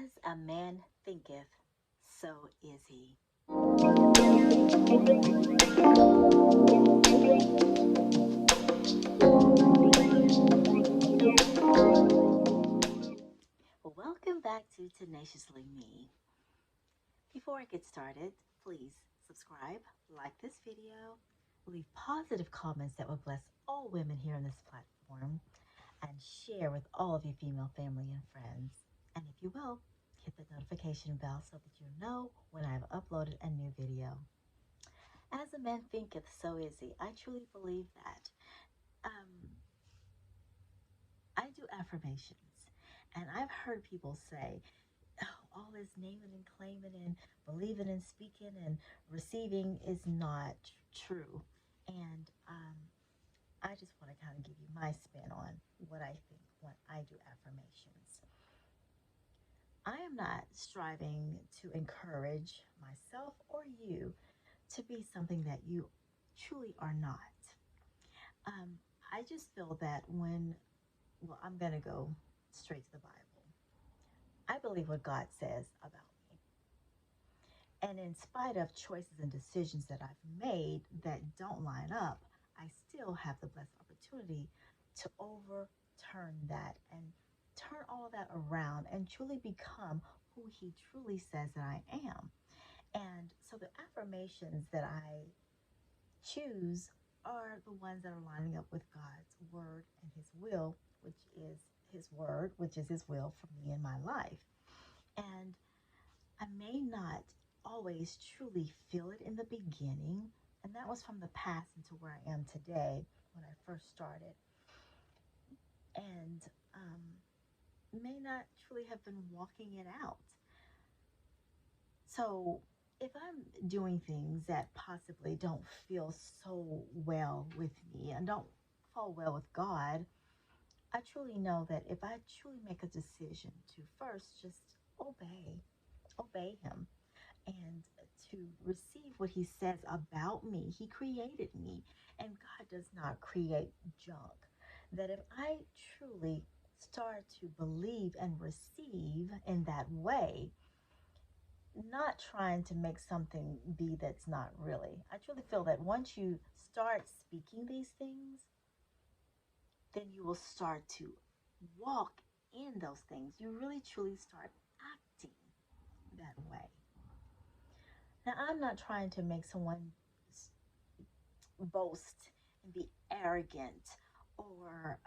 As a man thinketh, so is he. Welcome back to Tenaciously Me. Before I get started, please subscribe, like this video, leave positive comments that will bless all women here on this platform, and share with all of your female family and friends. And if you will, hit the notification bell so that you know when I've uploaded a new video. As a man thinketh, so is he. I truly believe that. I do affirmations, and I've heard people say, oh, all this naming and claiming and believing and speaking and receiving is not true. And I just want to kind of give you my spin on what I think when I do affirmations. I am not striving to encourage myself or you to be something that you truly are not. I just feel that I'm going to go straight to the Bible. I believe what God says about me. And in spite of choices and decisions that I've made that don't line up, I still have the blessed opportunity to overturn that and turn all of that around and truly become who He truly says that I am. And so the affirmations that I choose are the ones that are lining up with God's word and His will, which is His word, which is His will for me in my life. And I may not always truly feel it in the beginning, and that was from the past into where I am today when I first started, and may not truly have been walking it out. So if I'm doing things that possibly don't feel so well with me and don't fall well with God, I truly know that if I truly make a decision to first just obey Him, and to receive what He says about me. He created me, and God does not create junk. That if I truly start to believe and receive in that way, not trying to make something be that's not really. I truly feel that once you start speaking these things, then you will start to walk in those things. You really truly start acting that way. Now, I'm not trying to make someone boast and be arrogant or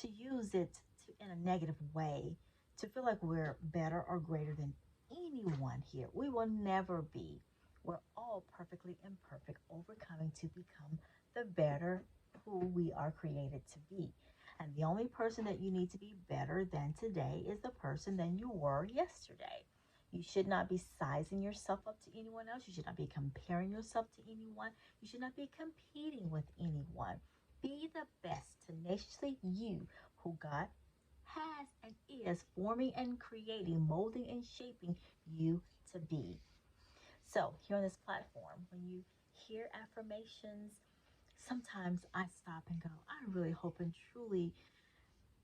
to use it in a negative way to feel like we're better or greater than anyone here. We will never be. We're all perfectly imperfect, overcoming to become the better who we are created to be. And the only person that you need to be better than today is the person than you were yesterday. You should not be sizing yourself up to anyone else. You should not be comparing yourself to anyone. You should not be competing with anyone. Be the best, tenaciously you who God has and is forming and creating, molding and shaping you to be. So, here on this platform, when you hear affirmations, sometimes I stop and go, I really hope and truly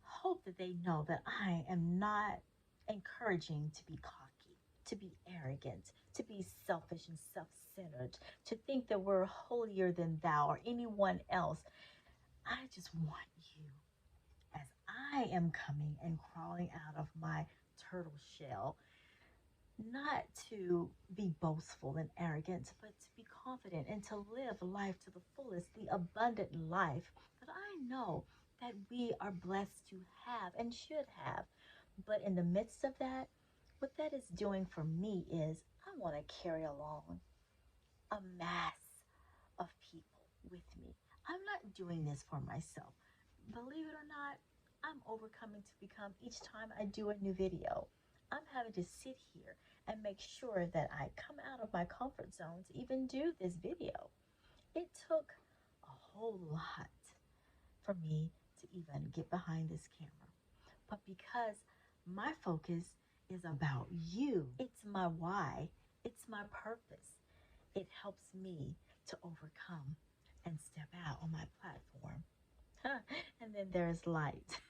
hope that they know that I am not encouraging to be cocky, to be arrogant, to be selfish and self-centered, to think that we're holier than thou or anyone else. I just want you, as I am coming and crawling out of my turtle shell, not to be boastful and arrogant, but to be confident and to live life to the fullest, the abundant life that I know that we are blessed to have and should have. But in the midst of that, what that is doing for me is I want to carry along a mass of people with me. I'm not doing this for myself. Believe it or not, I'm overcoming to become each time I do a new video. I'm having to sit here and make sure that I come out of my comfort zone to even do this video. It took a whole lot for me to even get behind this camera. But because my focus is about you, it's my why, it's my purpose. It helps me to overcome and step out on my platform. And then there's light.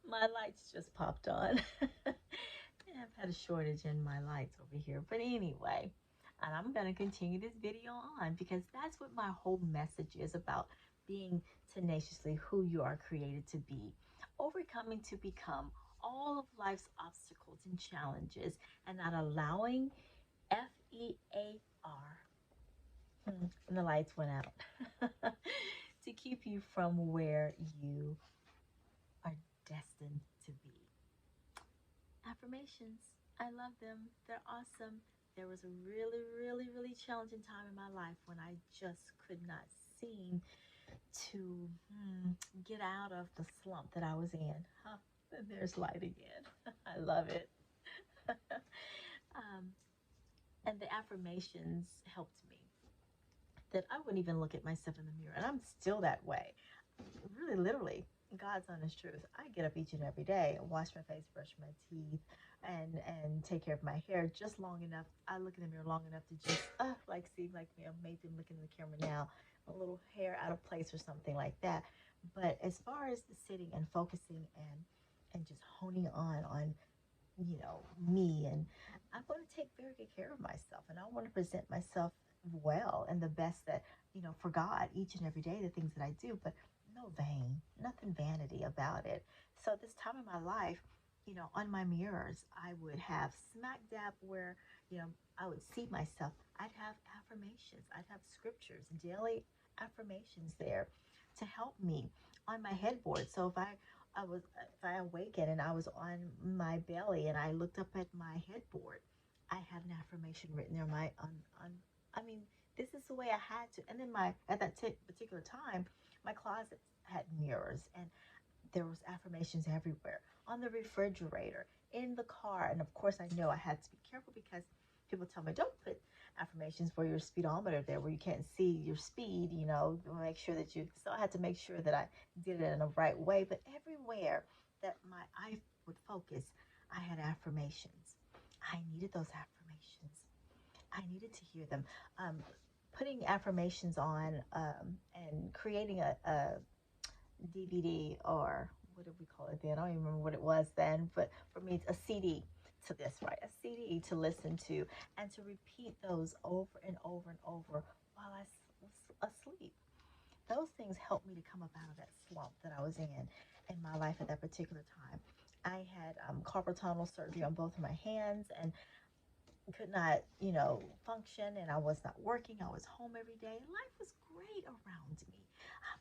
My lights just popped on. And had a shortage in my lights over here. But anyway, and I'm going to continue this video on because that's what my whole message is about: being tenaciously who you are created to be, overcoming to become all of life's obstacles and challenges, and not allowing FEAR, and the lights went out, to keep you from where you are destined to be. Affirmations, I love them. They're awesome. There was a really, really, really challenging time in my life when I just could not seem to get out of the slump that I was in. There's light again. I love it. And the affirmations helped me that I wouldn't even look at myself in the mirror. And I'm still that way. Really, literally, God's honest truth. I get up each and every day and wash my face, brush my teeth, and take care of my hair just long enough. I look in the mirror long enough to just see like me. I'm maybe looking in the camera now, a little hair out of place or something like that. But as far as the sitting and focusing and just honing on me, and I'm going to take very good care of myself, and I want to present myself well and the best that for God each and every day, the things that I do, but no nothing vanity about it. So this time in my life, on my mirrors, I would have smack dab where I would see myself. I'd have affirmations, I'd have scriptures, daily affirmations there to help me on my headboard. So if I awakened and I was on my belly and I looked up at my headboard, I had an affirmation written there. This is the way I had to. And then at that particular time, my closet had mirrors, and there was affirmations everywhere, on the refrigerator, in the car. And of course, I know I had to be careful because people tell me, don't put affirmations for your speedometer there where you can't see your speed, make sure that so I had to make sure that I did it in the right way. But everywhere that my eye would focus, I had affirmations. I needed those affirmations. I needed to hear them. Putting affirmations on and creating a DVD, or what did we call it then? I don't even remember what it was then, but for me, it's a CD to this, right? A CD to listen to and to repeat those over and over and over while I was asleep. Those things helped me to come up out of that slump that I was in my life at that particular time. I had carpal tunnel surgery on both of my hands and could not, function, and I was not working. I was home every day. Life was great around me.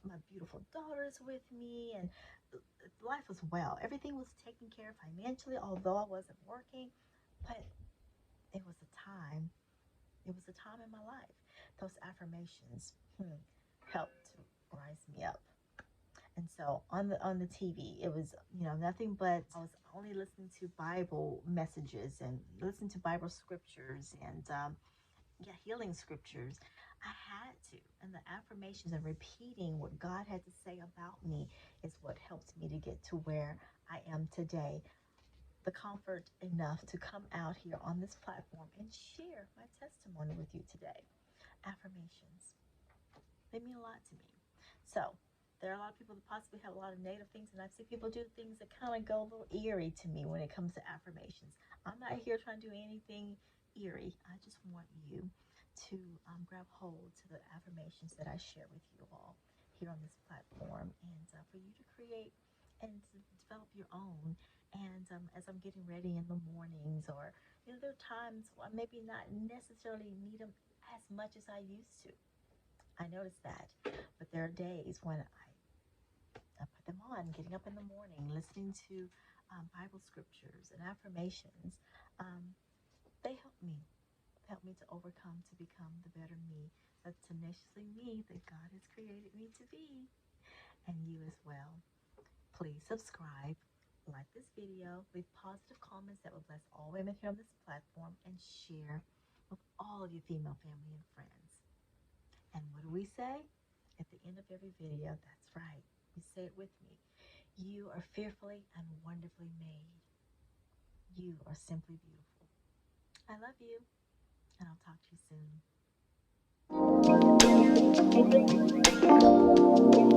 My beautiful daughter's with me, and life was well. Everything was taken care of financially, although I wasn't working. But it was a time. It was a time in my life. Those affirmations helped to rise me up. And so on the TV, it was nothing but I was only listening to Bible messages and listening to Bible scriptures and healing scriptures. I had to, and the affirmations and repeating what God had to say about me is what helped me to get to where I am today. The comfort enough to come out here on this platform and share my testimony with you today. Affirmations, they mean a lot to me. So there are a lot of people that possibly have a lot of negative things, and I see people do things that kind of go a little eerie to me when it comes to affirmations. I'm not here trying to do anything eerie. I just want you to grab hold to the affirmations that I share with you all here on this platform, and for you to create and to develop your own. And as I'm getting ready in the mornings, or there are times where I maybe not necessarily need them as much as I used to. I noticed that, but there are days when I put them on, getting up in the morning, listening to Bible scriptures and affirmations. They help me to overcome, to become the better me, the tenaciously me that God has created me to be, and you as well. Please subscribe, like this video, leave positive comments that will bless all women here on this platform, and share with all of your female family and friends. And what do we say at the end of every video? That's right. You say it with me. You are fearfully and wonderfully made. You are simply beautiful. I love you, and I'll talk to you soon.